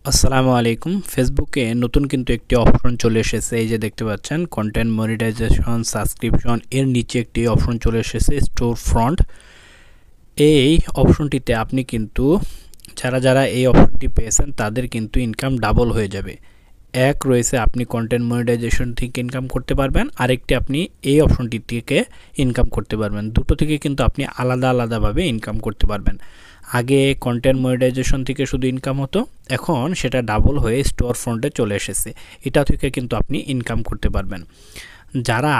আসসালামু আলাইকুম। ফেসবুকে নতুন কিন্তু একটি অপশন চলে এসেছে। এই যে দেখতে পাচ্ছেন কন্টেন্ট মনিটাইজেশন সাবস্ক্রিপশন এর নিচে একটি অপশন চলে এসেছে স্টোর ফ্রন্ট। এই অপশনটিতে আপনি কিন্তু যারা এই অপশনটি পেয়েছেন তাদের কিন্তু ইনকাম ডাবল হয়ে যাবে। এক রয়েছে আপনি কন্টেন্ট মনিটাইজেশন থেকে ইনকাম করতে পারবেন, আরেকটি আপনি এই অপশনটি থেকে ইনকাম করতে পারবেন। দুটো থেকে কিন্তু আপনি আলাদাভাবে ইনকাম করতে পারবেন। আগে কন্টেন্ট মনিটাইজেশন থেকে শুধু ইনকাম হতো, এখন সেটা ডাবল হয়ে স্টোর ফ্রন্টে চলে এসেছে। এটা থেকে কিন্তু আপনি ইনকাম করতে পারবেন। যারা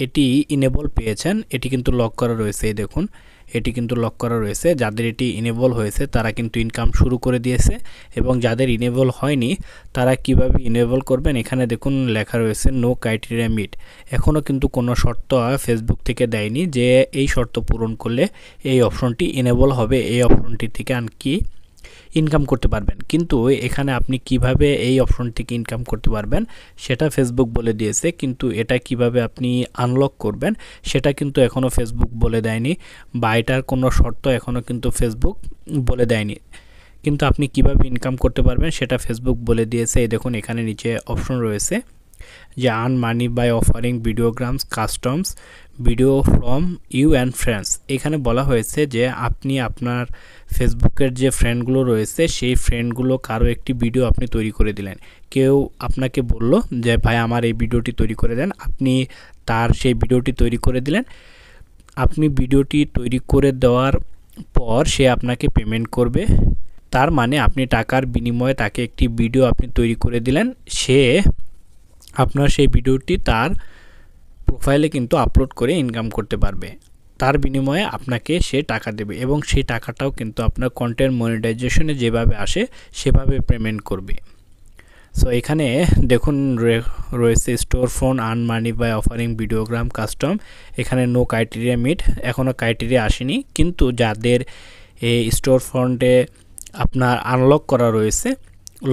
এটি ইনেবল পেয়েছেন, এটি কিন্তু লক করা রয়েছে। এই দেখুন, এটি কিন্তু লক করা রয়েছে। যাদের এটি ইনেবল হয়েছে তারা কিন্তু ইনকাম শুরু করে দিয়েছে, এবং যাদের ইনেবল হয়নি তারা কিভাবে ইনেবল করবেন এখানে দেখুন লেখা রয়েছে নো ক্রাইটেরিয়া মিট। এখনও কিন্তু কোনো শর্ত ফেসবুক থেকে দেয়নি যে এই শর্ত পূরণ করলে এই অপশনটি ইনেবল হবে, এই অপশনটি থেকে আর কি ইনকাম করতে পারবেন। কিন্তু এখানে আপনি কিভাবে এই অপশন থেকে ইনকাম করতে পারবেন সেটা ফেসবুক বলে দিয়েছে, কিন্তু এটা কিভাবে আপনি আনলক করবেন সেটা কিন্তু এখনও ফেসবুক বলে দেয়নি, বা এটার কোনো শর্ত এখনও কিন্তু ফেসবুক বলে দেয়নি। কিন্তু আপনি কিভাবে ইনকাম করতে পারবেন সেটা ফেসবুক বলে দিয়েছে। এই দেখুন এখানে নিচে অপশন রয়েছে যে earn money by offering videograms customs video from you and friends. এখানে বলা হয়েছে যে আপনি আপনার ফেসবুকের যে ফ্রেন্ডগুলো রয়েছে সেই ফ্রেন্ডগুলো কারো একটি ভিডিও আপনি তৈরি করে দিলেন। কেউ আপনাকে বলল যে ভাই আমার এই ভিডিওটি তৈরি করে দেন, আপনি তার সেই ভিডিওটি তৈরি করে দিলেন। আপনি ভিডিওটি তৈরি করে দেওয়ার পর সে আপনাকে পেমেন্ট করবে। তার মানে আপনি টাকার বিনিময়ে তাকে একটি ভিডিও আপনি তৈরি করে দিলেন, সে আপনার সেই ভিডিওটি তার প্রোফাইলে কিন্তু আপলোড করে ইনকাম করতে পারবে। তার বিনিময়ে আপনাকে সে টাকা দেবে, এবং সেই টাকাটাও কিন্তু আপনার কন্টেন্ট মনিটাইজেশনে যেভাবে আসে সেভাবে পেমেন্ট করবে। সো এখানে দেখুন রয়েছে store phone earn money by offering videogram custom. এখানে নো ক্রাইটেরিয়া মিট, এখনও ক্রাইটেরিয়া আসেনি, কিন্তু যাদের এই স্টোর ফ্রন্টে আপনার আনলক করা রয়েছে,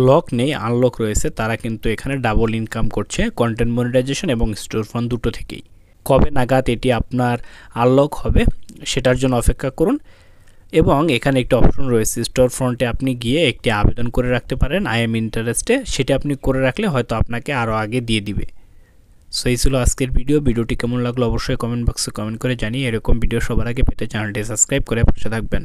লক নেই আনলক রয়েছে, তারা কিন্তু এখানে ডাবল ইনকাম করছে কন্টেন্ট মনিটাইজেশন এবং স্টোর ফ্রন্ট দুটো থেকেই। কবে নাগাদ এটি আপনার আনলক হবে সেটার জন্য অপেক্ষা করুন। এবং এখানে একটি অপশন রয়েছে স্টোর ফ্রন্টে আপনি গিয়ে একটি আবেদন করে রাখতে পারেন আই এম ইন্টারেস্টে। সেটা আপনি করে রাখলে হয়তো আপনাকে আরও আগে দিয়ে দিবে। সো এই ছিল আজকের ভিডিওটি কেমন লাগলো অবশ্যই কমেন্ট বক্সে কমেন্ট করে জানিয়ে এরকম ভিডিও সবার আগে পেতে চ্যানেলটি সাবস্ক্রাইব করে পাশে থাকবেন।